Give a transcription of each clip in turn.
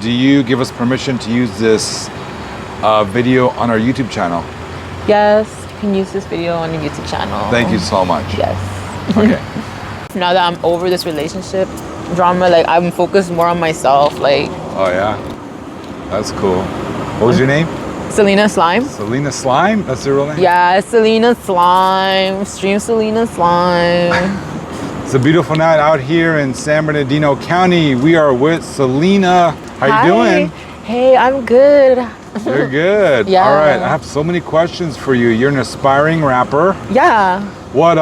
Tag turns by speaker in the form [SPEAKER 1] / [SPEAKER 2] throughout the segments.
[SPEAKER 1] do you give us permission to use this video on our YouTube channel?
[SPEAKER 2] Yes, you can use this video on your YouTube channel.
[SPEAKER 1] Thank you so much.
[SPEAKER 2] Yes.
[SPEAKER 1] Okay.
[SPEAKER 2] Now that I'm over this relationship drama, like I'm focused more on myself. Like,
[SPEAKER 1] Oh yeah, that's cool. What was your name?
[SPEAKER 2] Selena Slime.
[SPEAKER 1] Selena Slime? That's your real name?
[SPEAKER 2] Yeah, Selena Slime. Stream Selena Slime.
[SPEAKER 1] It's a beautiful night out here in San Bernardino County. We are with Selena. How you doing?
[SPEAKER 2] Hey, I'm good.
[SPEAKER 1] You're good.
[SPEAKER 2] Yeah.
[SPEAKER 1] All right, I have so many questions for you. You're an aspiring rapper.
[SPEAKER 2] Yeah.
[SPEAKER 1] What?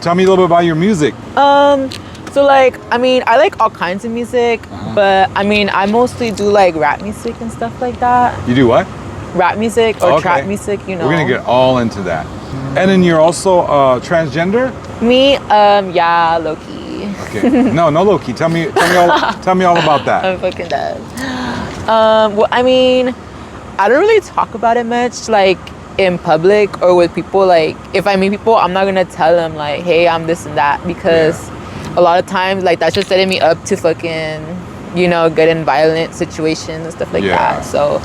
[SPEAKER 1] Tell me a little bit about your music.
[SPEAKER 2] So like, I mean, I like all kinds of music, but I mean, I mostly do like rap music and stuff like that.
[SPEAKER 1] You do what?
[SPEAKER 2] Rap music or trap music, you know.
[SPEAKER 1] We're gonna get all into that. And then you're also transgender?
[SPEAKER 2] Me, yeah, low key.
[SPEAKER 1] Okay. No low key. Tell me all about that.
[SPEAKER 2] I'm fucking dead. Well, I mean, I don't really talk about it much, like in public or with people. Like, if I meet people, I'm not gonna tell them like, hey, I'm this and that, because a lot of times, like, that's just setting me up to fucking, you know, get in violent situations and stuff like that. So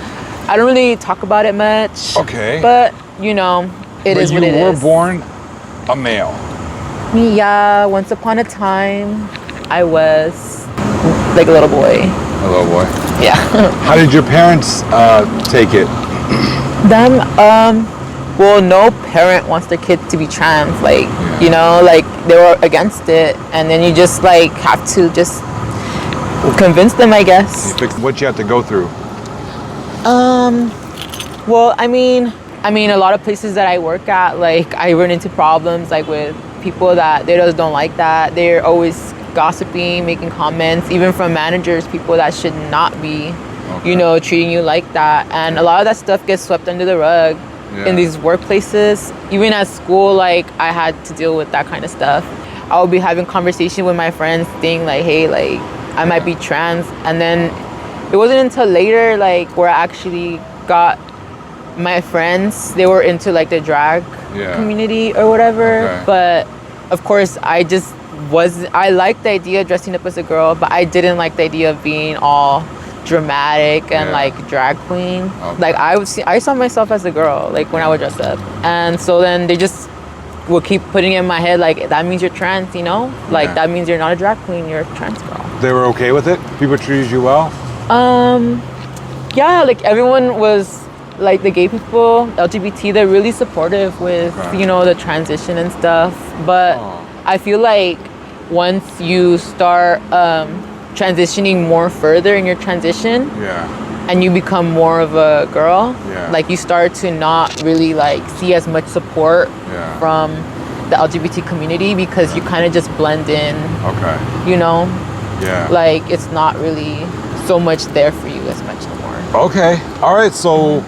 [SPEAKER 2] I don't really talk about it much.
[SPEAKER 1] Okay.
[SPEAKER 2] But, you know, it is what it is.
[SPEAKER 1] You were born a male.
[SPEAKER 2] Me, yeah. Once upon a time, I was like a little boy.
[SPEAKER 1] A little boy.
[SPEAKER 2] Yeah.
[SPEAKER 1] How did your parents take it?
[SPEAKER 2] Them, well, no parent wants their kid to be trans. Like, you know, like they were against it, and then you just like have to just convince them, I guess.
[SPEAKER 1] What you have to go through?
[SPEAKER 2] Well, I mean, a lot of places that I work at, like I run into problems like with people that they just don't like that. They're always gossiping, making comments, even from managers, people that should not be, you know, treating you like that. And a lot of that stuff gets swept under the rug in these workplaces. Even at school, like I had to deal with that kind of stuff. I would be having conversation with my friends saying like, hey, like I might be trans. And then it wasn't until later, like where I actually got my friends, they were into like the drag community or whatever. But of course, I liked the idea of dressing up as a girl, but I didn't like the idea of being all dramatic and like drag queen. Like I saw myself as a girl, like when I would dress up. And so then they just would keep putting it in my head, like that means you're trans, you know? Like that means you're not a drag queen, you're a trans girl.
[SPEAKER 1] They were okay with it? People treated you well?
[SPEAKER 2] Yeah, like everyone was, like the gay people, LGBT, they're really supportive with, you know, the transition and stuff. But I feel like once you start transitioning more further in your transition and you become more of a girl, like you start to not really like see as much support from the LGBT community, because you kind of just blend in, you know? Like it's not really so much there for you as much anymore.
[SPEAKER 1] Okay. All right. So,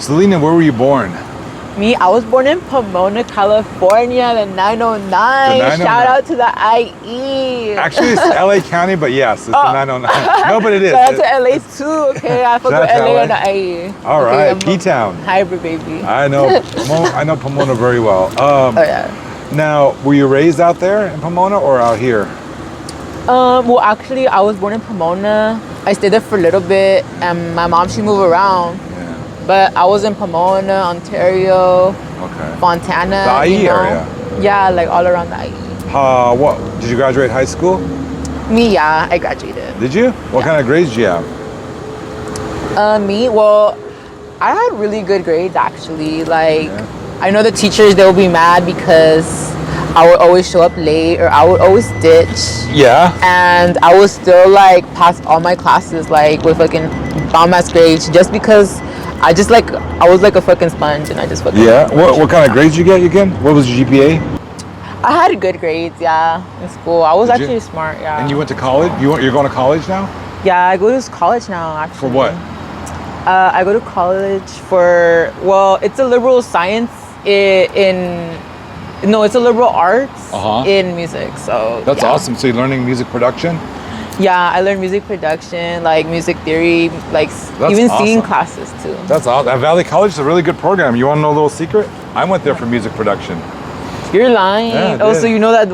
[SPEAKER 1] Selena, where were you born?
[SPEAKER 2] Me, I was born in Pomona, California, the 909. Shout out to the IE.
[SPEAKER 1] Actually, it's LA County, but yes, it's the 909. No, but it is.
[SPEAKER 2] Shout out to LA too. Okay, I fuck with LA and the IE.
[SPEAKER 1] All right, P-Town.
[SPEAKER 2] Hybrid baby.
[SPEAKER 1] I know. I know Pomona very well. Now, were you raised out there in Pomona or out here?
[SPEAKER 2] Well, actually, I was born in Pomona. I stayed there for a little bit, and my mom, she moved around. But I was in Pomona, Ontario, Fontana.
[SPEAKER 1] The IE area?
[SPEAKER 2] Yeah, like all around the IE.
[SPEAKER 1] What? Did you graduate high school?
[SPEAKER 2] Me, yeah, I graduated.
[SPEAKER 1] Did you? What kind of grades did you have?
[SPEAKER 2] Me, well, I had really good grades actually. Like, I know the teachers, they'll be mad because I would always show up late or I would always ditch. Yeah. And I would still like pass all my classes like with fucking bomb-ass grades just because I was like a fucking sponge and I just fucking...
[SPEAKER 1] Yeah? What kind of grades did you get again? What was your GPA?
[SPEAKER 2] I had good grades, yeah, in school. I was actually smart, yeah.
[SPEAKER 1] And you went to college? You're going to college now?
[SPEAKER 2] Yeah, I go to college now, actually.
[SPEAKER 1] For what?
[SPEAKER 2] I go to college for, well, it's a liberal science it's a liberal arts in music, so...
[SPEAKER 1] That's awesome. So you're learning music production?
[SPEAKER 2] Yeah, I learned music production, like music theory, like even singing classes too.
[SPEAKER 1] That's awesome. At Valley College is a really good program. You want to know a little secret? I went there for music production.
[SPEAKER 2] You're lying.
[SPEAKER 1] Yeah, I
[SPEAKER 2] Oh,
[SPEAKER 1] did.
[SPEAKER 2] so you know that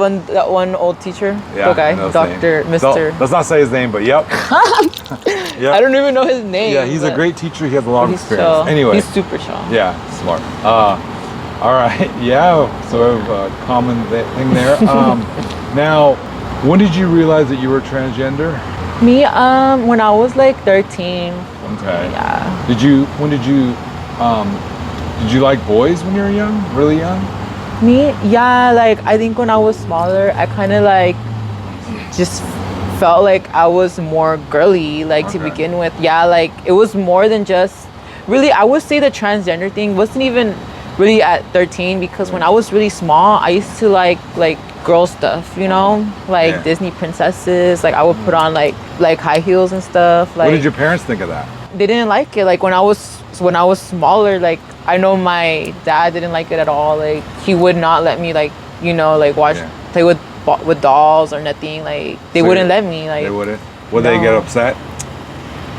[SPEAKER 2] one old teacher?
[SPEAKER 1] Yeah,
[SPEAKER 2] Okay,
[SPEAKER 1] I know his
[SPEAKER 2] Doctor,
[SPEAKER 1] name.
[SPEAKER 2] Mister.
[SPEAKER 1] Let's not say his name, but yep. Yep.
[SPEAKER 2] I don't even know his name.
[SPEAKER 1] Yeah, he's a
[SPEAKER 2] but
[SPEAKER 1] great teacher. He has a lot of
[SPEAKER 2] he's
[SPEAKER 1] experience.
[SPEAKER 2] chill.
[SPEAKER 1] Anyway.
[SPEAKER 2] He's super chill.
[SPEAKER 1] Yeah, smart. All right. Yeah. So a common thing there. Now, when did you realize that you were transgender?
[SPEAKER 2] Me, when I was like 13.
[SPEAKER 1] Okay.
[SPEAKER 2] Yeah.
[SPEAKER 1] Did you like boys when you were young? Really young?
[SPEAKER 2] Me, yeah. Like I think when I was smaller, I kind of like just felt like I was more girly, like to
[SPEAKER 1] Okay.
[SPEAKER 2] begin with. Yeah, like it was more than just really. I would say the transgender thing wasn't even really at 13 because when I was really small, I used to like girl stuff, you know, like
[SPEAKER 1] Yeah.
[SPEAKER 2] Disney princesses. Like I would put on like high heels and stuff. Like
[SPEAKER 1] What did your parents think of that?
[SPEAKER 2] they didn't like it. Like when I was smaller, like I know my dad didn't like it at all. Like he would not let me like watch
[SPEAKER 1] Yeah.
[SPEAKER 2] play with dolls or nothing. Like they
[SPEAKER 1] So
[SPEAKER 2] wouldn't let me. Like
[SPEAKER 1] They wouldn't? Would they
[SPEAKER 2] No.
[SPEAKER 1] get upset?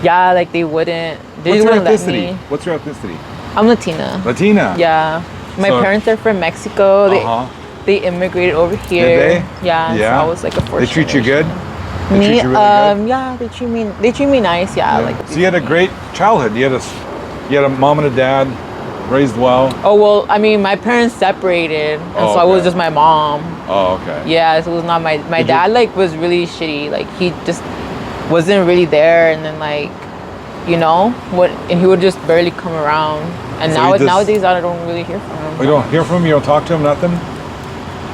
[SPEAKER 2] yeah, like they wouldn't. They
[SPEAKER 1] What's
[SPEAKER 2] just
[SPEAKER 1] your
[SPEAKER 2] wouldn't let
[SPEAKER 1] ethnicity?
[SPEAKER 2] me.
[SPEAKER 1] What's your ethnicity?
[SPEAKER 2] I'm Latina.
[SPEAKER 1] Latina.
[SPEAKER 2] Yeah, my
[SPEAKER 1] So-
[SPEAKER 2] parents are from Mexico.
[SPEAKER 1] Uh-huh.
[SPEAKER 2] They immigrated over here.
[SPEAKER 1] Did they?
[SPEAKER 2] Yeah.
[SPEAKER 1] Yeah.
[SPEAKER 2] So I was like a fourth
[SPEAKER 1] They treat you good?
[SPEAKER 2] generation.
[SPEAKER 1] They
[SPEAKER 2] Me,
[SPEAKER 1] treat you really good?
[SPEAKER 2] yeah, they treat me nice. Yeah,
[SPEAKER 1] Yeah.
[SPEAKER 2] like.
[SPEAKER 1] So you had a great childhood. You had a mom and a dad, raised well.
[SPEAKER 2] Oh well, I mean, my parents separated, and
[SPEAKER 1] Oh,
[SPEAKER 2] so I was
[SPEAKER 1] okay.
[SPEAKER 2] just my mom.
[SPEAKER 1] Oh, okay.
[SPEAKER 2] Yeah, so it was not my
[SPEAKER 1] Did you-
[SPEAKER 2] dad. Like was really shitty. Like he just wasn't really there, and then like, and he would just barely come around. And
[SPEAKER 1] So he just-
[SPEAKER 2] nowadays I don't really hear from him.
[SPEAKER 1] You don't hear from him? You don't talk to him? Nothing?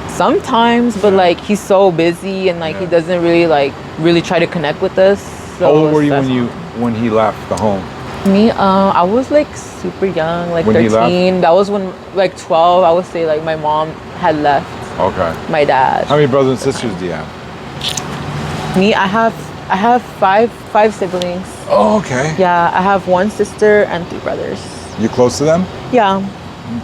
[SPEAKER 2] Sometimes, but like he's so busy and like he
[SPEAKER 1] Yeah.
[SPEAKER 2] doesn't really try to connect with us. So
[SPEAKER 1] How old were you
[SPEAKER 2] that's-
[SPEAKER 1] when he left the home?
[SPEAKER 2] Me, I was like super young, like
[SPEAKER 1] When he left?
[SPEAKER 2] 13. That was when like 12. I would say like my mom had left
[SPEAKER 1] Okay.
[SPEAKER 2] my dad.
[SPEAKER 1] How many brothers and sisters do you have?
[SPEAKER 2] Me, I have five siblings.
[SPEAKER 1] Oh, okay.
[SPEAKER 2] Yeah, I have one sister and 3 brothers.
[SPEAKER 1] You close to them?
[SPEAKER 2] Yeah,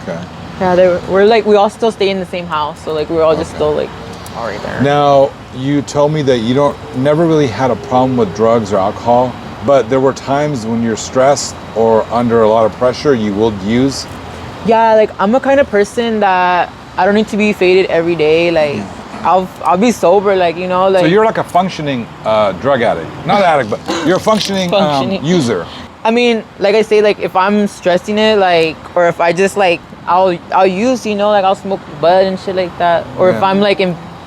[SPEAKER 1] Okay.
[SPEAKER 2] yeah. We all still stay in the same house, so like we're all just
[SPEAKER 1] Okay.
[SPEAKER 2] still like already there.
[SPEAKER 1] Now, you told me that you never really had a problem with drugs or alcohol, but there were times when you're stressed or under a lot of pressure, you will use.
[SPEAKER 2] Yeah, like I'm a kind of person that I don't need to be faded every day. Like I'll be sober, like like.
[SPEAKER 1] So you're like a functioning drug addict. Not addict, but you're a functioning,
[SPEAKER 2] Functioning.
[SPEAKER 1] user.
[SPEAKER 2] I mean, like I say, like if I'm stressing it, like, or if I just like, I'll use, like I'll smoke bud and shit like that. Or if
[SPEAKER 1] Yeah.
[SPEAKER 2] I'm like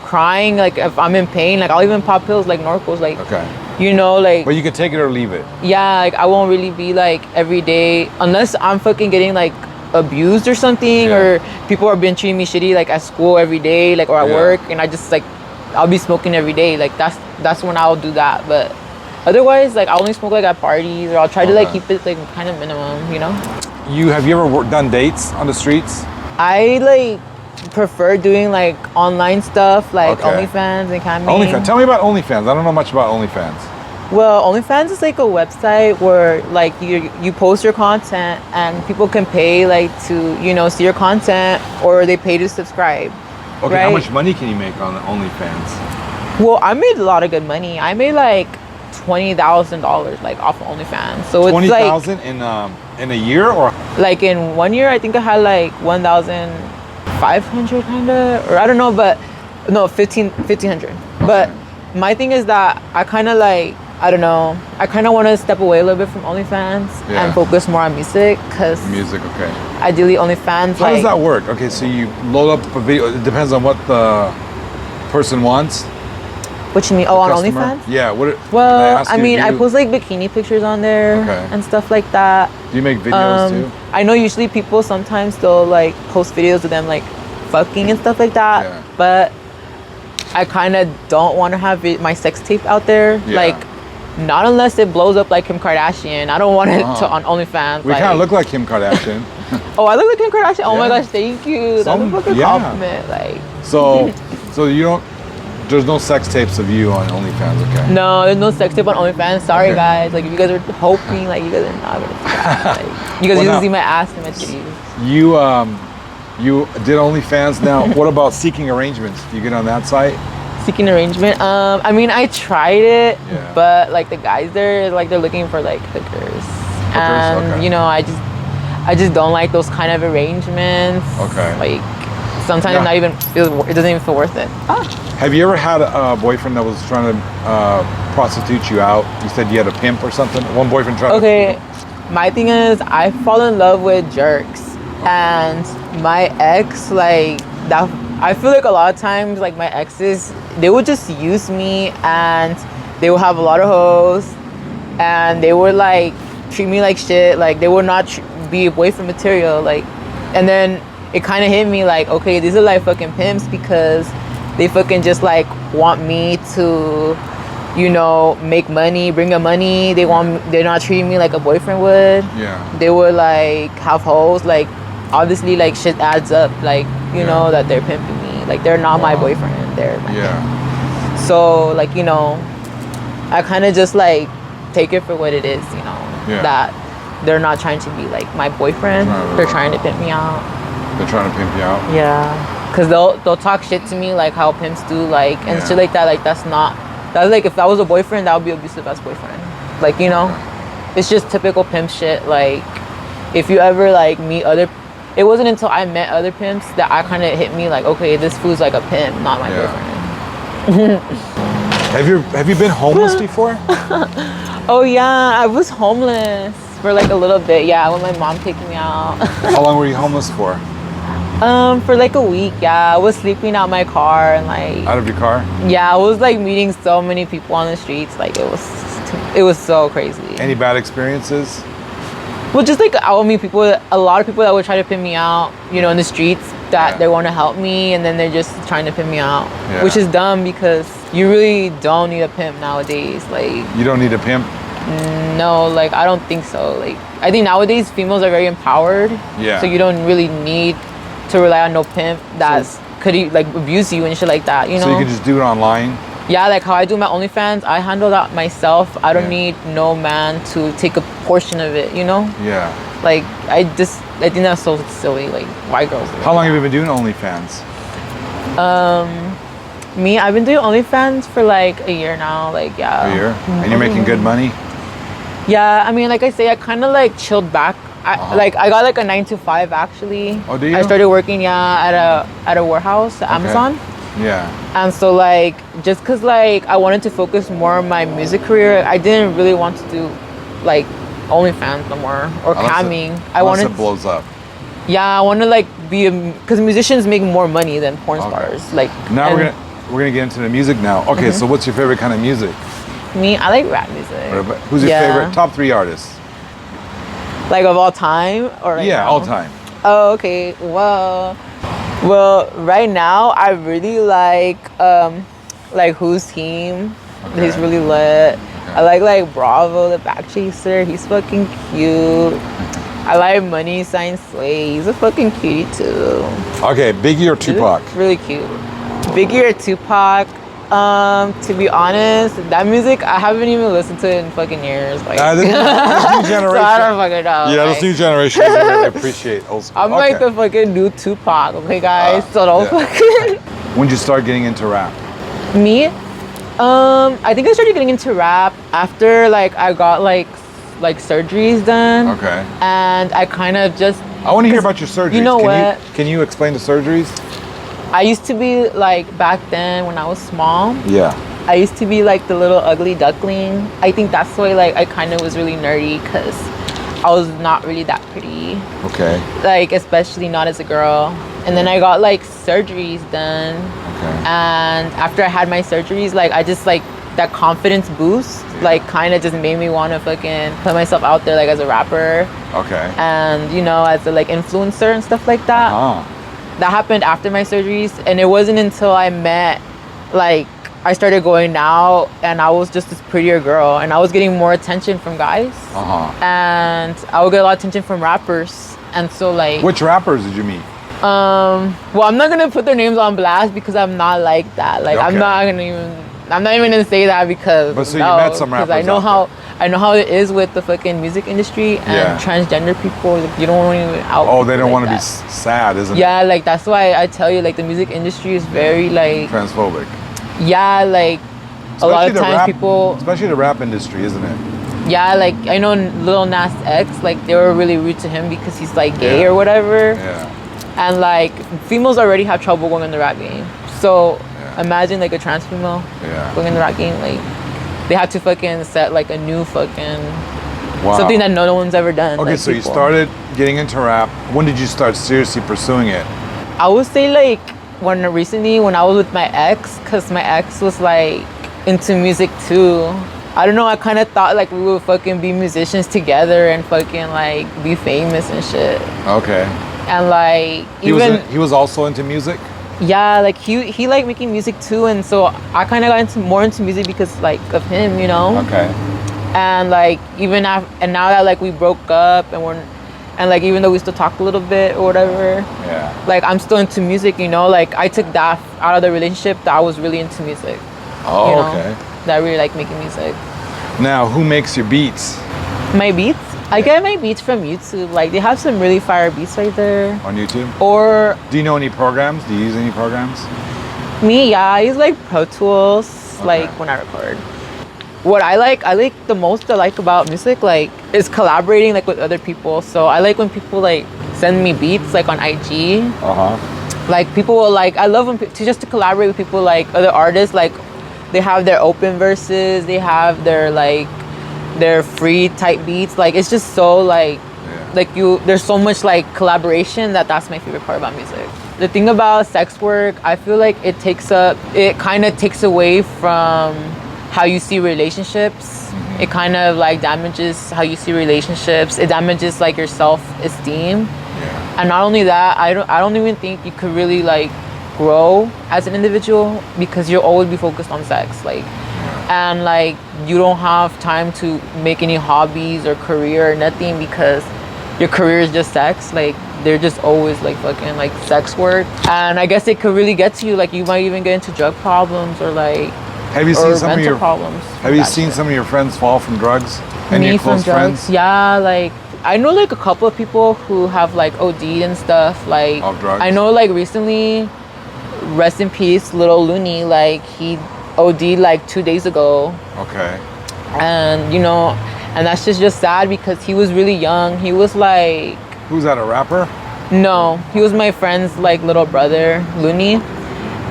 [SPEAKER 2] crying, like if I'm in pain, like I'll even pop pills like Norcos, like,
[SPEAKER 1] Okay.
[SPEAKER 2] like,
[SPEAKER 1] But you can take it or leave it.
[SPEAKER 2] yeah, like I won't really be like every day unless I'm fucking getting like abused or something,
[SPEAKER 1] Yeah.
[SPEAKER 2] or people are been treating me shitty like at school every day, like or at
[SPEAKER 1] Yeah.
[SPEAKER 2] work, and I just like I'll be smoking every day. Like that's when I'll do that, but. Otherwise, like I only smoke like at parties, or I'll try to like
[SPEAKER 1] Okay.
[SPEAKER 2] keep it like kind of minimum,
[SPEAKER 1] Have you ever done dates on the streets?
[SPEAKER 2] I like prefer doing like online stuff, like
[SPEAKER 1] Okay.
[SPEAKER 2] OnlyFans and Camming.
[SPEAKER 1] OnlyFans. Tell me about OnlyFans. I don't know much about OnlyFans.
[SPEAKER 2] Well, OnlyFans is like a website where like you post your content and people can pay like to see your content, or they pay to subscribe.
[SPEAKER 1] Okay,
[SPEAKER 2] right?
[SPEAKER 1] how much money can you make on OnlyFans?
[SPEAKER 2] Well, I made a lot of good money. I made like $20,000 like off of OnlyFans. So it's like
[SPEAKER 1] 20,000 in a year, or
[SPEAKER 2] like in 1 year I think I had like 1,500 kind of, or I don't know, but no, 1,500. But my thing is that I kind of like, I don't know, I kind of want to step away a little bit from OnlyFans
[SPEAKER 1] Yeah.
[SPEAKER 2] and focus more on music, because
[SPEAKER 1] music? Okay.
[SPEAKER 2] ideally OnlyFans,
[SPEAKER 1] How
[SPEAKER 2] like,
[SPEAKER 1] does that work? Okay, so you load up a video. It depends on what the person wants.
[SPEAKER 2] what you mean? Oh, on
[SPEAKER 1] Customer.
[SPEAKER 2] OnlyFans?
[SPEAKER 1] Yeah. What?
[SPEAKER 2] Well,
[SPEAKER 1] ask
[SPEAKER 2] I
[SPEAKER 1] you,
[SPEAKER 2] mean,
[SPEAKER 1] do
[SPEAKER 2] I
[SPEAKER 1] you-
[SPEAKER 2] post like bikini pictures on there
[SPEAKER 1] Okay.
[SPEAKER 2] and stuff like that.
[SPEAKER 1] Do you make videos too?
[SPEAKER 2] I know usually people sometimes they'll like post videos of them like fucking and stuff like that,
[SPEAKER 1] Yeah.
[SPEAKER 2] but I kind of don't want to have my sex tape out there.
[SPEAKER 1] Yeah.
[SPEAKER 2] Like, not unless it blows up like Kim Kardashian. I don't want it to on OnlyFans.
[SPEAKER 1] We kind of look like Kim Kardashian.
[SPEAKER 2] Oh, I look like Kim Kardashian. Oh my
[SPEAKER 1] Yeah.
[SPEAKER 2] gosh, thank you.
[SPEAKER 1] Some-
[SPEAKER 2] That's a fucking
[SPEAKER 1] yeah.
[SPEAKER 2] compliment. Like,
[SPEAKER 1] So you don't. There's no sex tapes of you on OnlyFans, okay?
[SPEAKER 2] no, there's no sex tape on OnlyFans. Sorry,
[SPEAKER 1] Okay.
[SPEAKER 2] guys. Like, if you guys are hoping, like, you guys are not gonna. Like, you guys
[SPEAKER 1] Well,
[SPEAKER 2] used
[SPEAKER 1] now-
[SPEAKER 2] to see my ass and my titties.
[SPEAKER 1] You did OnlyFans. Now, what about seeking arrangements? Do you get on that site?
[SPEAKER 2] Seeking arrangement. I mean, I tried it,
[SPEAKER 1] Yeah.
[SPEAKER 2] but like the guys there, like they're looking for like hookers, and
[SPEAKER 1] okay.
[SPEAKER 2] I just don't like those kind of arrangements.
[SPEAKER 1] Okay.
[SPEAKER 2] Like sometimes
[SPEAKER 1] Yeah.
[SPEAKER 2] it doesn't even feel worth it.
[SPEAKER 1] Have you ever had a boyfriend that was trying to prostitute you out? You said you had a pimp or something? One boyfriend tried
[SPEAKER 2] Okay, my thing is I fall in love with jerks, and my ex, like that, I feel like a lot of times, like my exes, they would just use me, and they would have a lot of hoes, and they would like treat me like shit. Like they would not be boyfriend material. Like, and then it kind of hit me like, okay, these are like fucking pimps because they fucking just like want me to, you know, make money, bring them money. They're not treating me like a boyfriend would.
[SPEAKER 1] Yeah.
[SPEAKER 2] They would like have hoes. Like obviously like shit adds up. Like, you know, that they're pimping me. Like they're not my boyfriend. They're my pimp. So like, you know, I kind of just like take it for what it is, you know. That they're not trying to be like my boyfriend. They're trying to pimp me out.
[SPEAKER 1] They're trying to pimp you out?
[SPEAKER 2] Yeah. Cause they'll talk shit to me like how pimps do, like, and shit like that. Like that's like if that was a boyfriend, that would be abusive as boyfriend. Like, you know, it's just typical pimp shit. Like if you ever like meet it wasn't until I met other pimps that I kind of hit me like, okay, this fool's like a pimp, not my boyfriend.
[SPEAKER 1] Have you been homeless before?
[SPEAKER 2] Oh yeah, I was homeless for like a little bit. Yeah, when my mom kicked me out.
[SPEAKER 1] How long were you homeless for?
[SPEAKER 2] For like a week. Yeah, I was sleeping out my car and like
[SPEAKER 1] Out of your car?
[SPEAKER 2] Yeah, I was like meeting so many people on the streets. Like it was so crazy.
[SPEAKER 1] Any bad experiences?
[SPEAKER 2] Well, just like I would meet a lot of people that would try to pin me out, you know, in the streets, that they want to help me, and then they're just trying to pin me out, which is dumb because you really don't need a pimp nowadays. Like
[SPEAKER 1] you don't need a pimp?
[SPEAKER 2] No, like I don't think so. Like I think nowadays females are very empowered.
[SPEAKER 1] Yeah.
[SPEAKER 2] So you don't really need to rely on no pimp could like abuse you and shit like that, you know?
[SPEAKER 1] So you can just do it online?
[SPEAKER 2] Yeah, like how I do my OnlyFans, I handle that myself. I don't need no man to take a portion of it, you know?
[SPEAKER 1] Yeah.
[SPEAKER 2] Like I think that's so silly. Like white girls.
[SPEAKER 1] How long have you been doing OnlyFans?
[SPEAKER 2] Me, I've been doing OnlyFans for like a year now. Like
[SPEAKER 1] A year? And you're making good money?
[SPEAKER 2] Yeah, I mean, like I say, I kind of like chilled back. I got like a 9 to 5 actually.
[SPEAKER 1] Oh, do you?
[SPEAKER 2] I started working at a warehouse at Amazon.
[SPEAKER 1] Yeah.
[SPEAKER 2] And so like just cause like I wanted to focus more on my music career, I didn't really want to do like OnlyFans no more or camming.
[SPEAKER 1] Unless it blows up.
[SPEAKER 2] Yeah, I want to like because musicians make more money than porn stars. Like
[SPEAKER 1] now we're gonna get into the music now. Okay, so what's your favorite kind of music?
[SPEAKER 2] Me, I like rap music.
[SPEAKER 1] Who's your favorite top 3 artists?
[SPEAKER 2] Like of all time or right now?
[SPEAKER 1] All time.
[SPEAKER 2] Oh, okay. Well, right now I really like Who's Team. Okay. He's really lit. Okay. I like Bravo, the back chaser. He's fucking cute. I like Money Sign Sway. He's a fucking cutie too.
[SPEAKER 1] Okay, Biggie or Tupac?
[SPEAKER 2] Really cute. Biggie or Tupac? To be honest, that music I haven't even listened to it in fucking years. Like
[SPEAKER 1] this new generation.
[SPEAKER 2] So I don't fucking know.
[SPEAKER 1] Yeah, this new generation doesn't really appreciate old school.
[SPEAKER 2] I'm like the fucking new Tupac, okay guys? So don't fucking.
[SPEAKER 1] When did you start getting into rap?
[SPEAKER 2] Me? I think I started getting into rap after like I got like surgeries done.
[SPEAKER 1] Okay.
[SPEAKER 2] And I kind of just.
[SPEAKER 1] I want to hear about your surgeries.
[SPEAKER 2] You know what?
[SPEAKER 1] Can you explain the surgeries?
[SPEAKER 2] I used to be like back then when I was small.
[SPEAKER 1] Yeah.
[SPEAKER 2] I used to be like the little ugly duckling. I think that's why like I kind of was really nerdy because I was not really that pretty.
[SPEAKER 1] Okay.
[SPEAKER 2] Like especially not as a girl. And then I got like surgeries done.
[SPEAKER 1] Okay.
[SPEAKER 2] And after I had my surgeries, like I just like that confidence boost, like kind of just made me want to fucking put myself out there like as a rapper.
[SPEAKER 1] Okay.
[SPEAKER 2] And you know, as a like influencer and stuff like that. That happened after my surgeries, and it wasn't until I I started going out, and I was just this prettier girl, and I was getting more attention from guys, and I would get a lot of attention from rappers, and so like.
[SPEAKER 1] Which rappers did you meet?
[SPEAKER 2] Well, I'm not gonna put their names on blast because I'm not like that. Like I'm not even gonna say that because.
[SPEAKER 1] But so you met some rappers.
[SPEAKER 2] I know how it is with the fucking music industry and transgender people. Like, you don't want to even out.
[SPEAKER 1] Oh, they don't want to be sad, isn't it?
[SPEAKER 2] Yeah, like that's why I tell you, like the music industry is very like
[SPEAKER 1] transphobic.
[SPEAKER 2] Yeah, like a lot of times people,
[SPEAKER 1] especially the rap industry, isn't it?
[SPEAKER 2] Yeah, like I know Lil Nas X, like they were really rude to him because he's like gay or whatever.
[SPEAKER 1] Yeah.
[SPEAKER 2] And like females already have trouble going in the rap game. So imagine like a trans female going in the rap game. Like they have to fucking set like a new fucking something that no one's ever done.
[SPEAKER 1] Okay,
[SPEAKER 2] like,
[SPEAKER 1] so you
[SPEAKER 2] people.
[SPEAKER 1] started getting into rap. When did you start seriously pursuing it?
[SPEAKER 2] I would say like when I was with my ex, because my ex was like into music too. I don't know, I kind of thought like we would fucking be musicians together and fucking like be famous and shit.
[SPEAKER 1] Okay.
[SPEAKER 2] And like
[SPEAKER 1] He was also into music?
[SPEAKER 2] Yeah, like he liked making music too, and so I kind of got more into music because like of him, you know.
[SPEAKER 1] Okay.
[SPEAKER 2] And like even and now that like we broke up and like even though we still talk a little bit or whatever, like I'm still into music, you know. Like I took that out of the relationship that I was really into music.
[SPEAKER 1] Oh,
[SPEAKER 2] you know,
[SPEAKER 1] okay.
[SPEAKER 2] That I really like making music.
[SPEAKER 1] Now, who makes your beats?
[SPEAKER 2] My beats? I get my beats from YouTube. Like they have some really fire beats right there.
[SPEAKER 1] On YouTube?
[SPEAKER 2] Or
[SPEAKER 1] do you know any programs? Do you use any programs?
[SPEAKER 2] Me, yeah, I use like Pro Tools, like when I record. What I like the most about music, like, is collaborating like with other people. So I like when people like send me beats like on IG. Like people will like, I love when to collaborate with people like other artists. Like they have their open verses, they have their like their free type beats. Like it's just so like there's so much like collaboration that's my favorite part about music. The thing about sex work, I feel like it kind of takes away from how you see relationships. It kind of like damages how you see relationships. It damages like your self-esteem. And not only that, I don't even think you could really like grow as an individual because you'll always be focused on sex. Like, and like you don't have time to make any hobbies or career or nothing because your career is just sex. Like they're just always like fucking like sex work. And I guess it could really get to you. Like you might even get into drug problems or like
[SPEAKER 1] have you seen some of your
[SPEAKER 2] problems.
[SPEAKER 1] Have you seen some of your friends fall from drugs? Any
[SPEAKER 2] Me
[SPEAKER 1] of your close
[SPEAKER 2] from drugs?
[SPEAKER 1] friends?
[SPEAKER 2] Yeah, like I know like a couple of people who have like OD'd and stuff. Like
[SPEAKER 1] of drugs?
[SPEAKER 2] I know like recently, rest in peace, Little Looney. Like he OD'd like 2 days ago.
[SPEAKER 1] Okay.
[SPEAKER 2] And you know, and that's just sad because he was really young. He was like.
[SPEAKER 1] Who's that? A rapper?
[SPEAKER 2] No, he was my friend's like little brother, Looney.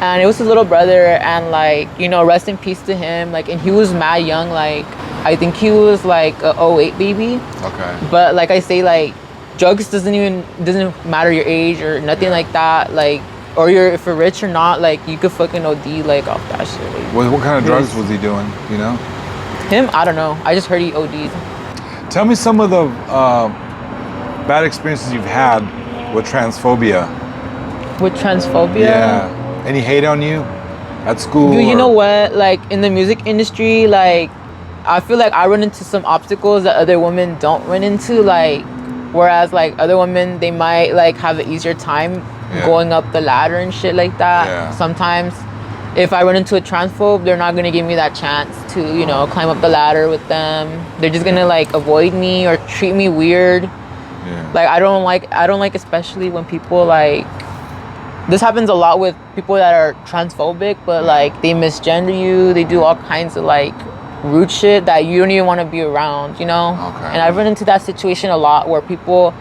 [SPEAKER 2] And it was his little brother, and like, you know, rest in peace to him. Like, and he was mad young. Like, I think he was like a 08 baby.
[SPEAKER 1] Okay.
[SPEAKER 2] But like I say, like, drugs doesn't matter your age or nothing like that. Like, or if you're rich or not, like you could fucking OD like off that shit. Like,
[SPEAKER 1] what kind of drugs was he doing? You know?
[SPEAKER 2] Him? I don't know. I just heard he OD'd.
[SPEAKER 1] Tell me some of the bad experiences you've had with transphobia.
[SPEAKER 2] With transphobia?
[SPEAKER 1] Yeah. Any hate on you at school?
[SPEAKER 2] You know what? Like in the music industry, like I feel like I run into some obstacles that other women don't run into. Like whereas like other women, they might like have an easier time going up the ladder and shit like that.
[SPEAKER 1] Yeah.
[SPEAKER 2] Sometimes if I run into a transphobe, they're not gonna give me that chance to, you know, climb up the ladder with them. They're just gonna like avoid me or treat me weird. Yeah. Like I don't like especially when people like. This happens a lot with people that are transphobic, but like they misgender you. They do all kinds of like rude shit that you don't even want to be around, you know? Okay. And I've run into that situation a lot where people,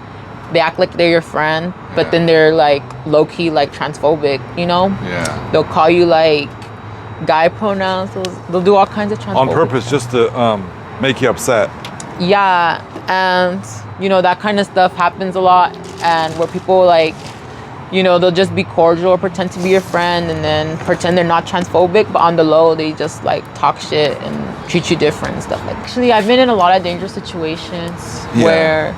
[SPEAKER 2] they act like they're your friend, but then they're like low-key like transphobic, you know?
[SPEAKER 1] Yeah.
[SPEAKER 2] They'll call you like guy pronouns. They'll do all kinds of transphobic
[SPEAKER 1] on purpose just to make you upset.
[SPEAKER 2] Yeah, and you know, that kind of stuff happens a lot, and where people like, you know, they'll just be cordial or pretend to be your friend and then pretend they're not transphobic, but on the low, they just like talk shit and treat you different and stuff like that. Actually, I've been in a lot of dangerous situations where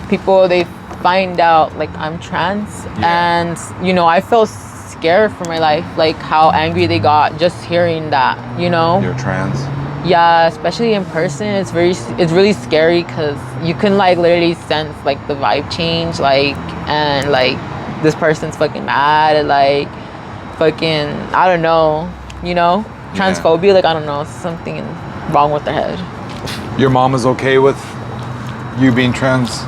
[SPEAKER 2] people, they find out like I'm trans and, you know, I feel scared for my life, like how angry they got just hearing that, you know?
[SPEAKER 1] You're trans?
[SPEAKER 2] Yeah, especially in person, it's really scary because you can like literally sense like the vibe change, like, and like, this person's fucking mad and like fucking, I don't know, you know, transphobia, like I don't know, something wrong with their head.
[SPEAKER 1] Your mom is okay with you being trans?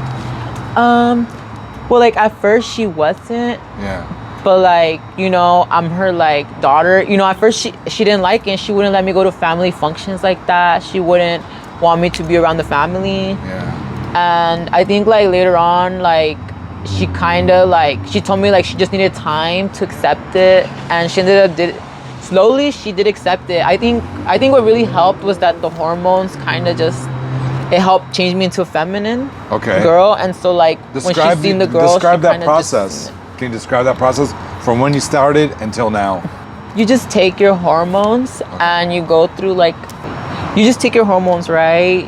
[SPEAKER 2] Well, like at first she wasn't.
[SPEAKER 1] Yeah.
[SPEAKER 2] But like, you know, I'm her like daughter. You know, at first she didn't like it. She wouldn't let me go to family functions like that. She wouldn't want me to be around the family.
[SPEAKER 1] Yeah.
[SPEAKER 2] And I think like later on, like she kind of like, she told me like she just needed time to accept it, and she ended up slowly she did accept it. I think what really helped was that the hormones kind of just, it helped change me into a feminine girl. And so like when she's seen the girl,
[SPEAKER 1] describe that process. Can you describe that process from when you started until now?
[SPEAKER 2] You just take your hormones and you go through like, you just take your hormones, right?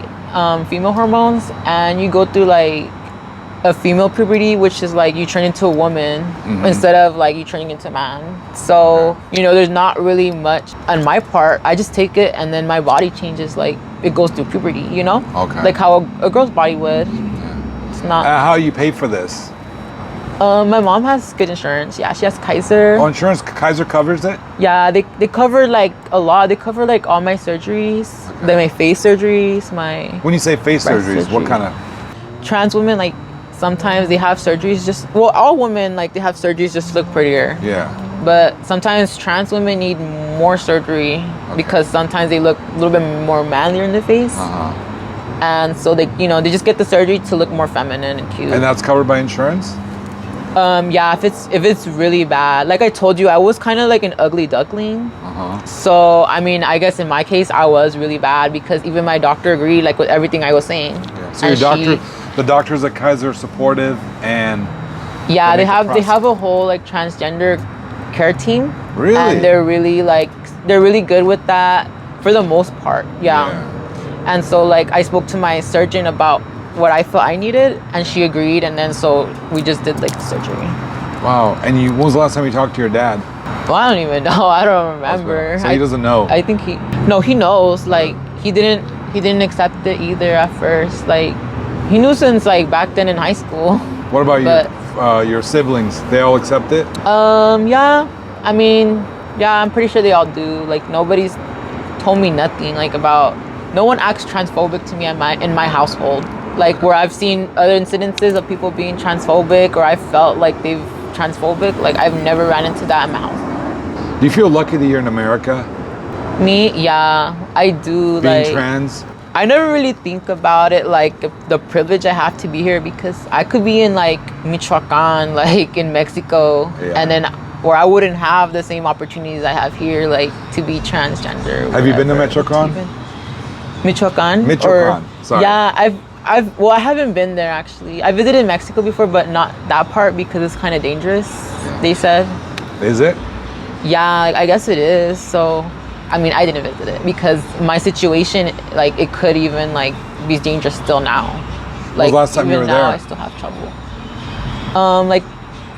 [SPEAKER 2] Female hormones, and you go through like a female puberty, which is like you turn into a woman instead of like you turning into a man. So, you know, there's not really much on my part. I just take it and then my body changes, like it goes through puberty, you know? Like how a girl's body would. It's not.
[SPEAKER 1] How you pay for this?
[SPEAKER 2] My mom has good insurance. Yeah, she has Kaiser.
[SPEAKER 1] Oh, insurance, Kaiser covers it?
[SPEAKER 2] Yeah, they cover like a lot. They cover like all my surgeries, like my face surgeries, my.
[SPEAKER 1] When you say face surgeries, what kind of?
[SPEAKER 2] Trans women, like sometimes they have surgeries just, well, all women like they have surgeries just to look prettier.
[SPEAKER 1] Yeah.
[SPEAKER 2] But sometimes trans women need more surgery because sometimes they look a little bit more manlier in the face. And so they, you know, they just get the surgery to look more feminine and cute.
[SPEAKER 1] And that's covered by insurance?
[SPEAKER 2] Yeah, if it's really bad. Like I told you, I was kind of like an ugly duckling. So, I mean, I guess in my case, I was really bad because even my doctor agreed like with everything I was saying.
[SPEAKER 1] Yeah. So the doctors at Kaiser are supportive and...
[SPEAKER 2] Yeah, they have a whole like transgender care team.
[SPEAKER 1] Really?
[SPEAKER 2] And they're really good with that for the most part. Yeah. And so like I spoke to my surgeon about what I felt I needed, and she agreed, and then so we just did like the surgery. Wow.
[SPEAKER 1] And when was the last time you talked to your dad?
[SPEAKER 2] Well, I don't even know. I don't remember.
[SPEAKER 1] So he doesn't know.
[SPEAKER 2] I think he knows. Like he didn't accept it either at first. Like he knew since like back then in high school.
[SPEAKER 1] What about your siblings? They all accept it?
[SPEAKER 2] Yeah. I mean, yeah, I'm pretty sure they all do. Like nobody's told me nothing like about. No one acts transphobic to me in my household. Like where I've seen other incidences of people being transphobic, or I felt like they've transphobic. Like I've never ran into that in my house.
[SPEAKER 1] Do you feel lucky that you're in America?
[SPEAKER 2] Me, yeah, I do.
[SPEAKER 1] Being
[SPEAKER 2] like,
[SPEAKER 1] trans?
[SPEAKER 2] I never really think about it like the privilege I have to be here, because I could be in like Michoacan, like in Mexico, and then where I wouldn't have the same opportunities I have here, like to be transgender.
[SPEAKER 1] Have you been to Michoacan?
[SPEAKER 2] Michoacan?
[SPEAKER 1] Sorry.
[SPEAKER 2] Yeah, well, I haven't been there actually. I visited Mexico before, but not that part because it's kind of dangerous, they said.
[SPEAKER 1] Is it?
[SPEAKER 2] Yeah, I guess it is. So, I mean, I didn't visit it because my situation, like, it could even, like, be dangerous still now. Like,
[SPEAKER 1] when was the last time you were there?
[SPEAKER 2] I still have trouble. Like,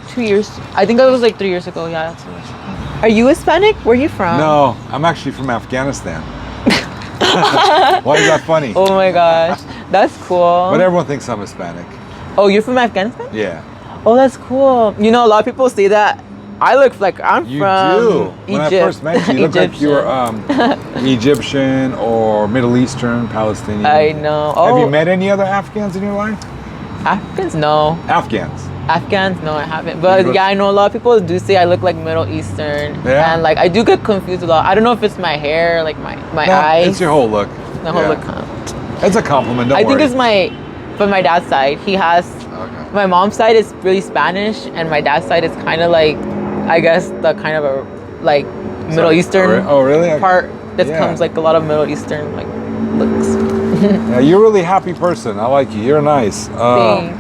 [SPEAKER 2] 2 years. I think it was, like, 3 years ago. Yeah, 2 years ago. Are you Hispanic? Where are you from?
[SPEAKER 1] No, I'm actually from Afghanistan. Why is that funny?
[SPEAKER 2] Oh my gosh, that's cool.
[SPEAKER 1] But everyone thinks I'm Hispanic.
[SPEAKER 2] Oh, you're from Afghanistan?
[SPEAKER 1] Yeah.
[SPEAKER 2] Oh, that's cool. You know, a lot of people say that I look like I'm from Egypt.
[SPEAKER 1] When I first met you, you looked like you were Egyptian or Middle Eastern, Palestinian.
[SPEAKER 2] I know. Oh.
[SPEAKER 1] Have you met any other Afghans in your life?
[SPEAKER 2] Africans? No. Afghans? No, I haven't. But yeah, I know a lot of people do say I look like Middle Eastern. Yeah. And like I do get confused a lot. I don't know if it's my hair, like my eyes.
[SPEAKER 1] It's your whole look.
[SPEAKER 2] My whole look.
[SPEAKER 1] It's a compliment.
[SPEAKER 2] I think it's from my dad's side. He has. Okay. My mom's side is really Spanish, and my dad's side is kind of like, I guess the kind of a like Middle Eastern.
[SPEAKER 1] Oh really?
[SPEAKER 2] Part that comes like a lot of Middle Eastern like looks.
[SPEAKER 1] Yeah, you're a really happy person. I like you. You're nice.
[SPEAKER 2] Thanks.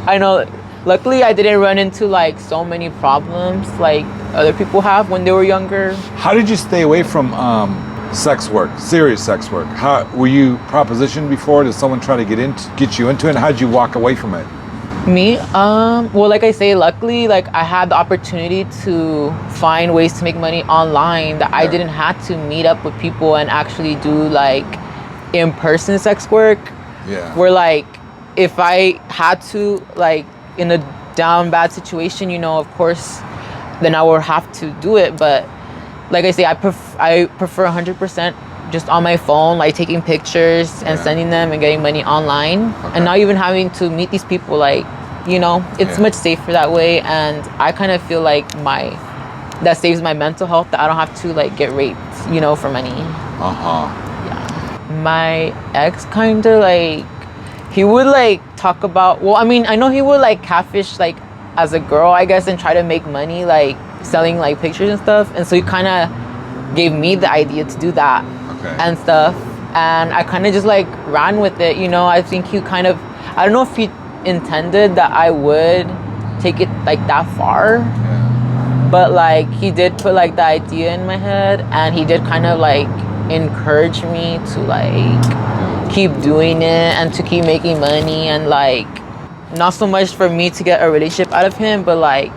[SPEAKER 2] I know. Luckily, I didn't run into like so many problems like other people have when they were younger. How
[SPEAKER 1] did you stay away from sex work, serious sex work? How were you propositioned before? Did someone try to get you into it? And how did you walk away from it?
[SPEAKER 2] Me? Well, like I say, luckily, like I had the opportunity to find ways to make money online that I didn't have to meet up with people and actually do like in-person sex work. Yeah. Where like if I had to like in a down bad situation, you know, of course, then I would have to do it. But like I say, I prefer 100% just on my phone, like taking pictures and sending them and getting money online, and not even having to meet these people. Like, you know, it's much safer that way. And I kind of feel like that saves my mental health, that I don't have to like get raped, you know, for money. Yeah. My ex kind of like, he would like talk about, well, I mean, I know he would like catfish like as a girl, I guess, and try to make money like selling like pictures and stuff. And so he kind of gave me the idea to do that and stuff. And I kind of just like ran with it, you know. I think he kind of, I don't know if he intended that I would take it like that far, but like he did put like the idea in my head, and he did kind of like encourage me to like keep doing it and to keep making money, and like not so much for me to get a relationship out of him, but like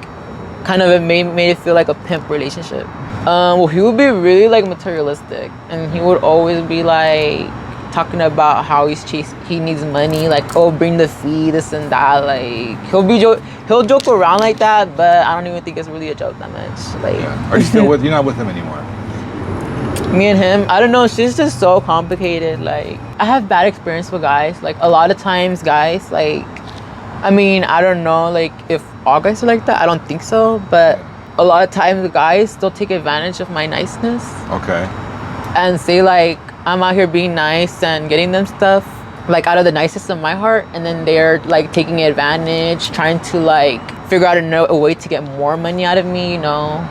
[SPEAKER 2] kind of it made it feel like a pimp relationship. Well, he would be really like materialistic, and he would always be like talking about how he needs money, like, oh, bring the fee, this and that. Like he'll joke around like that, but I don't even think it's really a joke that much. Like,
[SPEAKER 1] are you still with? You're not with him anymore?
[SPEAKER 2] Me and him, I don't know. She's just so complicated. Like, I have bad experience with guys. Like, a lot of times, guys, like, I mean, I don't know, like, if all guys are like that. I don't think so, but a lot of times, the guys still take advantage of my niceness.
[SPEAKER 1] Okay.
[SPEAKER 2] And say like, I'm out here being nice and getting them stuff like out of the nicest of my heart, and then they're like taking advantage, trying to like figure out a way to get more money out of me, you know.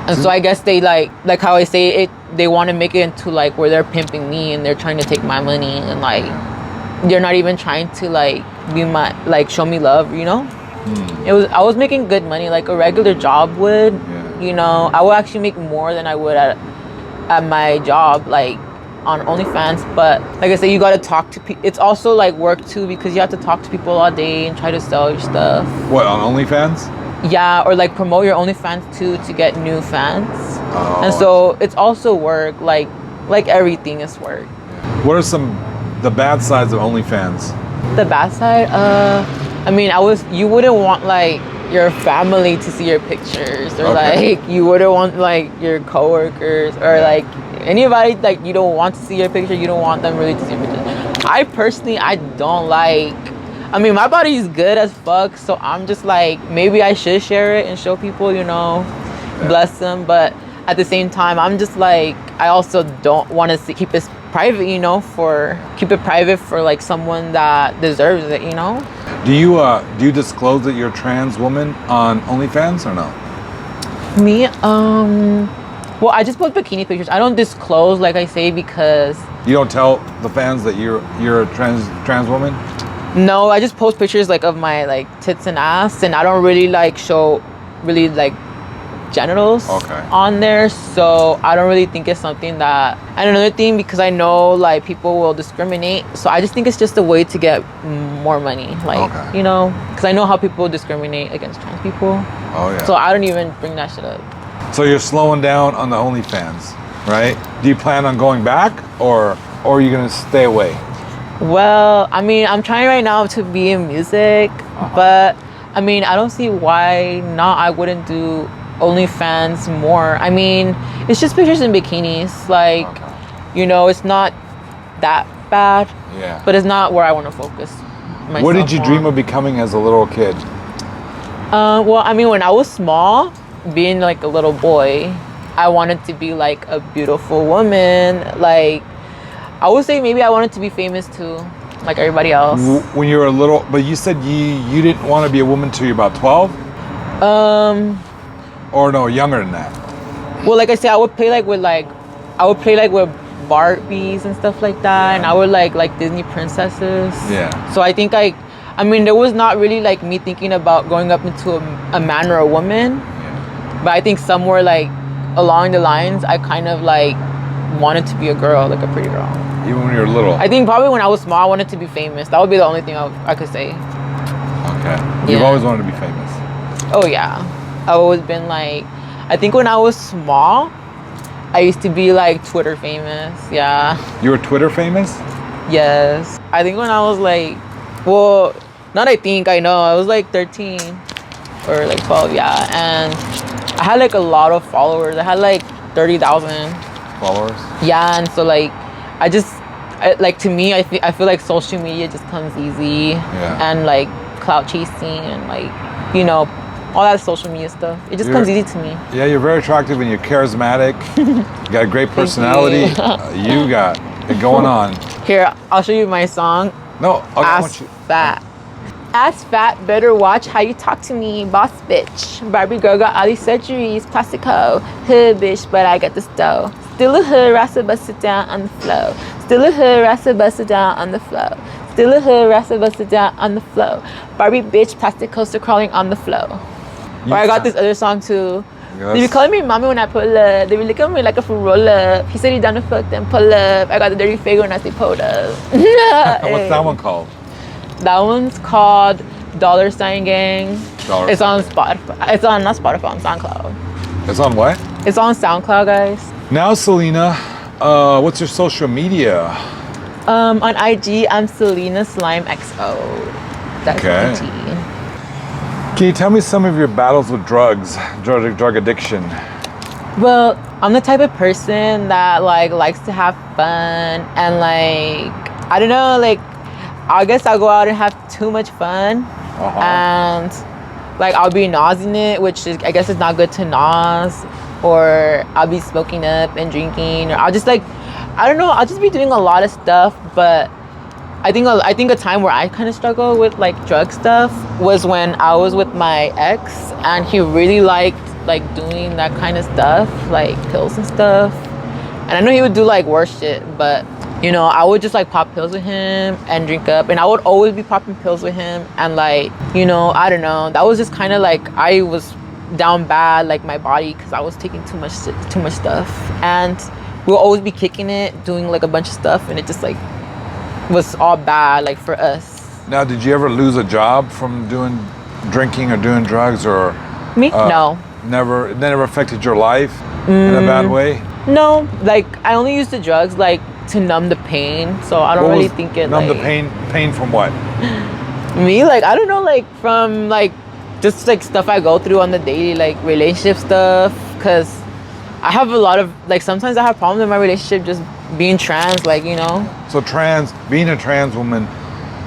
[SPEAKER 2] And so I guess they like how I say it, they want to make it into like where they're pimping me and they're trying to take my money, and like they're not even trying to like be my, like, show me love, you know. I was making good money, like a regular job would, you know. I would actually make more than I would at my job, like on OnlyFans. But like I said, you got to talk to people. It's also like work too, because you have to talk to people all day and try to sell your stuff.
[SPEAKER 1] What, on OnlyFans?
[SPEAKER 2] Yeah, or like promote your OnlyFans too to get new fans. And so it's also work, like everything is work.
[SPEAKER 1] What are the bad sides of OnlyFans?
[SPEAKER 2] The bad side, I mean, you wouldn't want like your family to see your pictures, or like you wouldn't want like your coworkers or like anybody like you don't want to see your picture. You don't want them really to see your pictures. I personally, I don't like. I mean, my body is good as fuck, so I'm just like, maybe I should share it and show people, you know, bless them. But at the same time, I'm just like, I also don't want to keep it private, you know, keep it private for like someone that deserves it, you know.
[SPEAKER 1] Do you disclose that you're a trans woman on OnlyFans or no?
[SPEAKER 2] Me, well, I just post bikini pictures. I don't disclose, like I say, because
[SPEAKER 1] you don't tell the fans that you're a trans woman.
[SPEAKER 2] No, I just post pictures like of my like tits and ass, and I don't really like show really like genitals on there. So I don't really think it's something that. And another thing, because I know like people will discriminate, so I just think it's just a way to get more money, like you know, because I know how people discriminate against trans people. So I don't even bring that shit up.
[SPEAKER 1] So you're slowing down on the OnlyFans, right? Do you plan on going back, or are you gonna stay away?
[SPEAKER 2] Well, I mean, I'm trying right now to be in music, but I mean, I don't see why not. I wouldn't do OnlyFans more. I mean, it's just pictures in bikinis, like, you know, it's not that bad, but it's not where I want to focus myself. What did you dream of becoming as a little kid? Well, I mean, when I was small, being like a little boy, I wanted to be like a beautiful woman, like, I would say maybe I wanted to be famous too, like everybody else.
[SPEAKER 1] When you were a little, but you said you didn't want to be a woman till you're about 12? Or no, younger than that? Well,
[SPEAKER 2] like I said, I would play like with Barbies and stuff like that, and I would like Disney princesses. So I think I mean, there was not really like me thinking about growing up into a man or a woman, but I think somewhere like along the lines, I kind of like wanted to be a girl, like a pretty girl.
[SPEAKER 1] Even when you were little?
[SPEAKER 2] I think probably when I was small, I wanted to be famous. That would be the only thing I could say.
[SPEAKER 1] You've always wanted to be famous?
[SPEAKER 2] Oh yeah. I've always been like, I think when I was small, I used to be like Twitter famous.
[SPEAKER 1] You were Twitter famous?
[SPEAKER 2] Yes. I think when I was like, well, not I think, I know. I was like 13 or like 12, and I had like a lot of followers. I had like 30,000
[SPEAKER 1] followers.
[SPEAKER 2] And so like like to me, I feel like social media just comes easy, and like clout chasing and like, you know, all that social media stuff, it just comes easy to me.
[SPEAKER 1] You're very attractive and you're charismatic. You got a great personality. You got it going on.
[SPEAKER 2] Here, I'll show you my song.
[SPEAKER 1] No, okay, I want
[SPEAKER 2] Ass
[SPEAKER 1] you.
[SPEAKER 2] fat. Ass fat, better watch how you talk to me, boss bitch. Barbie girl got all these surgeries, plastico. Hood bitch, but I got the stove. Still a hood, rasta bust it down on the flow. Still a hood, rasta bust it down on the flow. Still a hood, rasta bust it down on the flow. Barbie bitch, plastic coaster crawling on the flow. Or I got this other song too.
[SPEAKER 1] Yes.
[SPEAKER 2] They be calling me mommy when I pull up. They be looking at me like a fool roll up. He said he down to fuck them pull up. I got the dirty figure when I say pulled up.
[SPEAKER 1] What's that one called?
[SPEAKER 2] That one's called $sign Gang. It's on Spotify. It's on, not Spotify, on SoundCloud.
[SPEAKER 1] It's on what?
[SPEAKER 2] It's on SoundCloud, guys.
[SPEAKER 1] Now, Selena, what's your social media?
[SPEAKER 2] On IG, I'm Selena Slime XO. That's
[SPEAKER 1] Okay.
[SPEAKER 2] my T.
[SPEAKER 1] Can you tell me some of your battles with drugs, drug addiction?
[SPEAKER 2] Well, I'm the type of person that like likes to have fun and like, I don't know, like, I guess I'll go out and have too much fun, and like I'll be nosing it, which is, I guess, is not good to nose, or I'll be smoking up and drinking, or I'll just like, I don't know, I'll just be doing a lot of stuff. But I think a time where I kind of struggle with like drug stuff was when I was with my ex, and he really liked like doing that kind of stuff, like pills and stuff. And I know he would do like worse shit, but you know, I would just like pop pills with him and drink up, and I would always be popping pills with him, and like, you know, I don't know, that was just kind of like, I was down bad, like my body, because I was taking too much stuff, and we'll always be kicking it, doing like a bunch of stuff, and it just like was all bad, like for us.
[SPEAKER 1] Now, did you ever lose a job from doing drinking or doing drugs, or
[SPEAKER 2] Me? No.
[SPEAKER 1] Never. It never affected your life in a bad way.
[SPEAKER 2] No, like I only used the drugs like to numb the pain, so I don't really think it
[SPEAKER 1] numb
[SPEAKER 2] like
[SPEAKER 1] the pain from what?
[SPEAKER 2] me, like I don't know, like from like just like stuff I go through on the daily, like relationship stuff, because I have a lot of like, sometimes I have problems in my relationship just being trans, like, you know.
[SPEAKER 1] So being a trans woman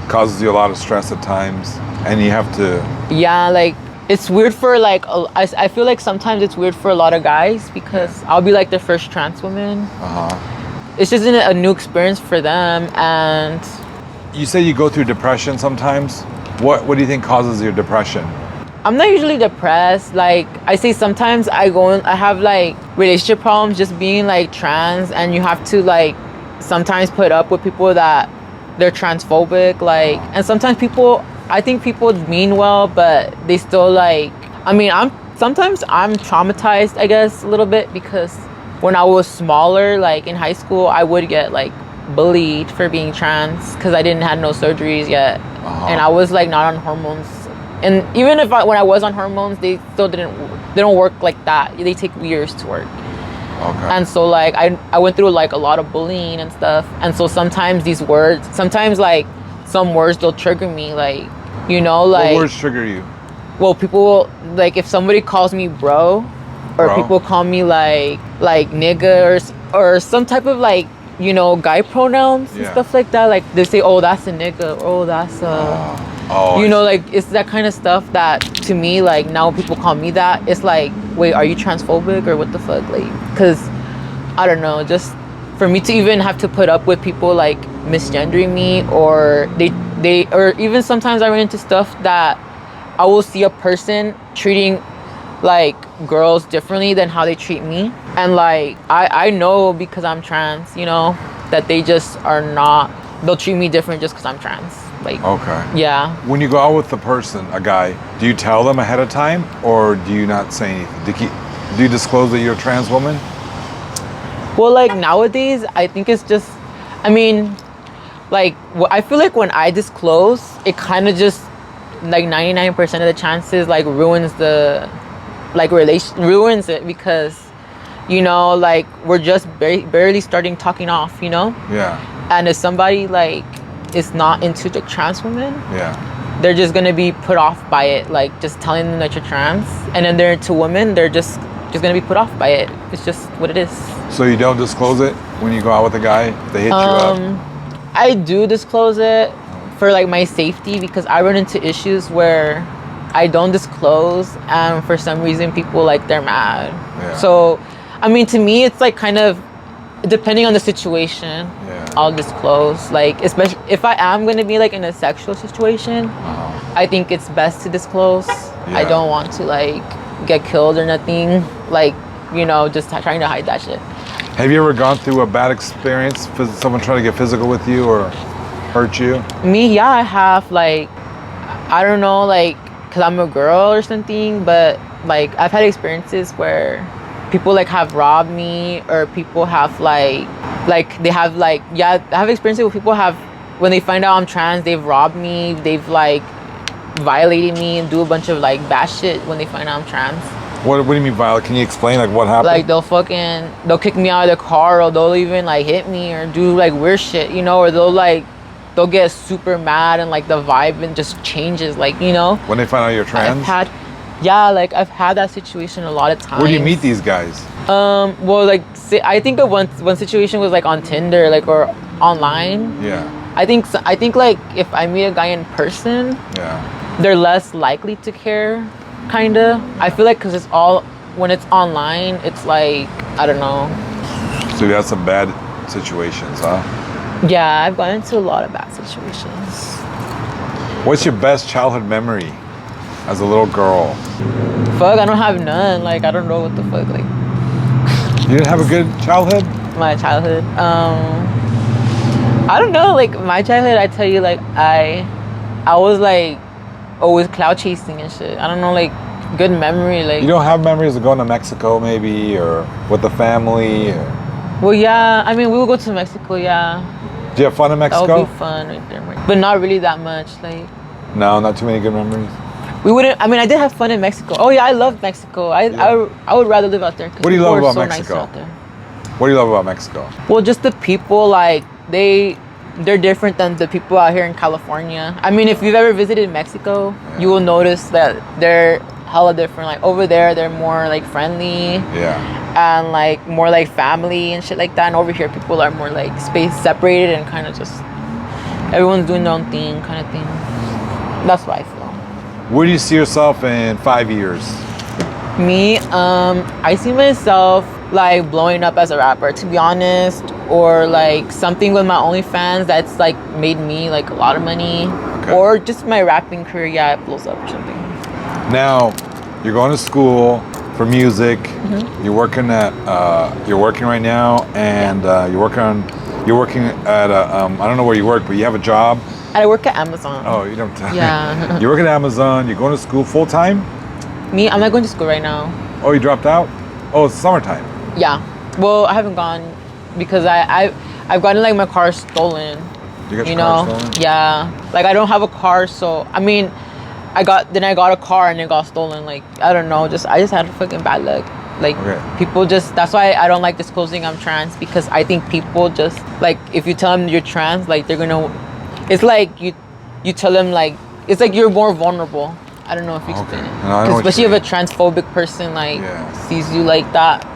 [SPEAKER 1] causes you a lot of stress at times, and you have to.
[SPEAKER 2] Yeah, like it's weird for like I feel like sometimes it's weird for a lot of guys, because I'll be like the first trans woman. It's just a new experience for them. And
[SPEAKER 1] You say you go through depression sometimes. What do you think causes your depression?
[SPEAKER 2] I'm not usually depressed. Like I say, sometimes I have like relationship problems just being like trans, and you have to like sometimes put up with people that they're transphobic, like, and sometimes I think people mean well, but they still like, I mean, sometimes I'm traumatized, I guess, a little bit, because when I was smaller, like in high school, I would get like bullied for being trans because I didn't have no surgeries yet, and I was like not on hormones. And even when I was on hormones, they still they don't work like that. They take years to work.
[SPEAKER 1] Okay.
[SPEAKER 2] And so like I went through like a lot of bullying and stuff. And so sometimes like some words, they'll trigger me, like, you know, like.
[SPEAKER 1] What words trigger you?
[SPEAKER 2] Well, people, like if somebody calls me bro, or people call me like nigga, or some type of like, you know, guy pronouns and stuff like that. Like they say, oh, that's a nigga, or oh, that's a. You know, like it's that kind of stuff that to me, like now when people call me that, it's like, wait, are you transphobic or what the fuck? Like, because I don't know, just for me to even have to put up with people like misgendering me, or they or even sometimes I run into stuff that I will see a person treating like girls differently than how they treat me, and like I know, because I'm trans, you know, that they just are not, they'll treat me different just because I'm trans. Like, okay. Yeah.
[SPEAKER 1] When you go out with a guy, do you tell them ahead of time, or do you not say anything? Do you disclose that you're a trans woman?
[SPEAKER 2] Well, like nowadays, I think it's just, I mean, like I feel like when I disclose, it kind of just like 99% of the chances like ruins the like ruins it, because, you know, like we're just barely starting talking off, you know. Yeah. And if somebody like is not into the trans women, they're just gonna be put off by it, like just telling them that you're trans, and then they're into women, they're just gonna be put off by it. It's just what it is. So you don't disclose it when you go out with a guy? They hit you up? I do disclose it for like my safety, because I run into issues where I don't disclose, and for some reason people like they're mad. So I mean, to me it's like kind of depending on the situation,
[SPEAKER 1] Yeah.
[SPEAKER 2] I'll disclose. Like, especially if I am gonna be like in a sexual situation, I think it's best to disclose. I
[SPEAKER 1] Yeah.
[SPEAKER 2] don't want to like get killed or nothing. Like, you know, just trying to hide that shit.
[SPEAKER 1] Have you ever gone through a bad experience? Someone trying to get physical with you or hurt you?
[SPEAKER 2] Me, yeah, I have. Like, I don't know, like, cause I'm a girl or something, but like I've had experiences where people like have robbed me, or people have like they have like, yeah, I have experiences where people have, when they find out I'm trans, they've robbed me, they've like violated me and do a bunch of like bad shit when they find out I'm trans.
[SPEAKER 1] What do you mean violent? Can you explain like what happened?
[SPEAKER 2] Like they'll kick me out of the car, or they'll even like hit me or do like weird shit, you know, or they'll get super mad and like the vibe and just changes, like, you know.
[SPEAKER 1] When they find out you're trans?
[SPEAKER 2] I've had that situation a lot of times.
[SPEAKER 1] Where do you meet these guys?
[SPEAKER 2] Well, like, I think of one situation was like on Tinder, like, or online.
[SPEAKER 1] Yeah.
[SPEAKER 2] I think like if I meet a guy in person,
[SPEAKER 1] Yeah.
[SPEAKER 2] they're less likely to care, kinda. I feel like because when it's online, it's like, I don't know.
[SPEAKER 1] So you had some bad situations, huh?
[SPEAKER 2] Yeah, I've gotten into a lot of bad situations.
[SPEAKER 1] What's your best childhood memory as a little girl?
[SPEAKER 2] Fuck, I don't have none. Like, I don't know what the fuck, like,
[SPEAKER 1] You didn't have a good childhood?
[SPEAKER 2] my childhood. I don't know, like, my childhood, I tell you, like, I was, like, always cloud chasing and shit. I don't know, like, good memory, like.
[SPEAKER 1] You don't have memories of going to Mexico maybe, or with the family? Or...
[SPEAKER 2] Well, yeah, I mean, we would go to Mexico, yeah.
[SPEAKER 1] Did you have fun in Mexico?
[SPEAKER 2] That would be fun right there. But not really that much, like.
[SPEAKER 1] No, not too many good memories?
[SPEAKER 2] I mean, I did have fun in Mexico. Oh, yeah, I love Mexico. I would rather live out there.
[SPEAKER 1] What do you love about
[SPEAKER 2] so
[SPEAKER 1] Mexico?
[SPEAKER 2] nice out there.
[SPEAKER 1] What do you love about Mexico?
[SPEAKER 2] Well, just the people, like, they're different than the people out here in California. I mean, if you've ever visited Mexico, you will notice that they're hella different. Like, over there, they're more, like, friendly.
[SPEAKER 1] Yeah.
[SPEAKER 2] And, like, more, like, family and shit like that. And over here, people are more, like, space separated and kind of just, everyone's doing their own thing kind of thing. That's what I feel.
[SPEAKER 1] Where do you see yourself in 5 years?
[SPEAKER 2] Me, I see myself, like, blowing up as a rapper, to be honest. Or, like, something with my OnlyFans that's, like, made me, like, a lot of money.
[SPEAKER 1] Okay.
[SPEAKER 2] Or just my rapping career, yeah, it blows up or something.
[SPEAKER 1] Now, you're going to school for music.
[SPEAKER 2] Mm-hmm.
[SPEAKER 1] You're working right now, and you're working at I don't know where you work, but you have a job.
[SPEAKER 2] I work at Amazon.
[SPEAKER 1] Oh, you don't.
[SPEAKER 2] Yeah.
[SPEAKER 1] You work at Amazon. You're going to school full time.
[SPEAKER 2] Me, I'm not going to school right now.
[SPEAKER 1] Oh, you dropped out. Oh, it's summertime.
[SPEAKER 2] Yeah. Well, I haven't gone because I've gotten, like, my car stolen.
[SPEAKER 1] You got
[SPEAKER 2] You
[SPEAKER 1] your
[SPEAKER 2] know?
[SPEAKER 1] car stolen?
[SPEAKER 2] Yeah. Like, I don't have a car, so I mean, I got a car and it got stolen. Like, I don't know. I just had fucking bad luck. Like, people just, that's why I don't like disclosing I'm trans, because I think people just, like, if you tell them you're trans, like, they're gonna, it's like you tell them, like, it's like you're more vulnerable. I don't know if you explain it.
[SPEAKER 1] No, I know what
[SPEAKER 2] especially
[SPEAKER 1] you
[SPEAKER 2] if a transphobic person, like, sees you like that,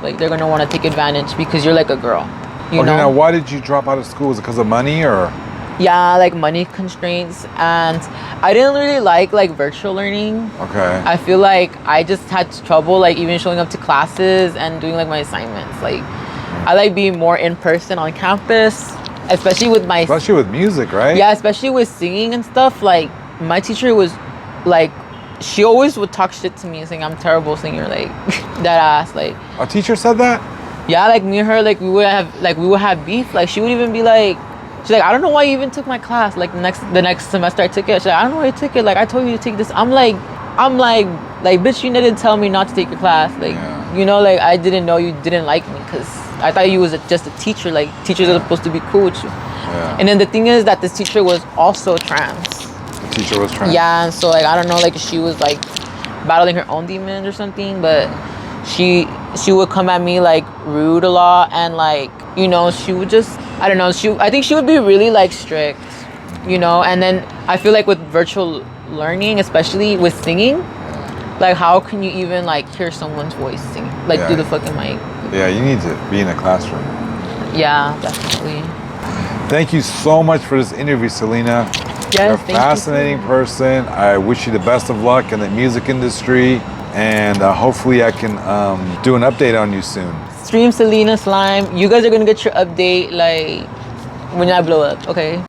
[SPEAKER 2] like, they're gonna want to take advantage because you're like a girl. You know?
[SPEAKER 1] Now why did you drop out of school? Was it because of money or?
[SPEAKER 2] Yeah, like money constraints, and I didn't really like virtual learning.
[SPEAKER 1] Okay.
[SPEAKER 2] I feel like I just had trouble, like, even showing up to classes and doing, like, my assignments. Like, I like being more in person on campus, especially with
[SPEAKER 1] music, right?
[SPEAKER 2] Yeah, especially with singing and stuff. Like, my teacher was like, she always would talk shit to me saying I'm a terrible singer, like, that ass. Like,
[SPEAKER 1] a teacher said that?
[SPEAKER 2] Yeah, like, me and her, like, we would have beef. Like, she would even be like, she's like, I don't know why you even took my class. Like, the next semester I took it. She's like, I don't know why you took it. Like, I told you to take this. I'm like, bitch, you didn't tell me not to take your class. Like, you know, like, I didn't know you didn't like me because I thought you was just a teacher. Like, teachers are supposed to be cool with you. Yeah. And then the thing is that this teacher was also trans.
[SPEAKER 1] The teacher was trans? Yeah,
[SPEAKER 2] and so, like, I don't know, like, she was, like, battling her own demons or something, but she would come at me, like, rude a lot, and, like, you know, she would just, I don't know, I think she would be really, like, strict, you know. And then I feel like with virtual learning, especially with singing, like, how can you even, like, hear someone's voice sing, like, through the fucking mic?
[SPEAKER 1] Yeah, you need to be in a classroom.
[SPEAKER 2] Yeah, definitely.
[SPEAKER 1] Thank you so much for this interview, Selena.
[SPEAKER 2] Yes,
[SPEAKER 1] you're a fascinating person. I wish you the best of luck in the music industry, and hopefully I can do an update on you soon.
[SPEAKER 2] Stream Selena Slime. You guys are gonna get your update like when I blow up, okay?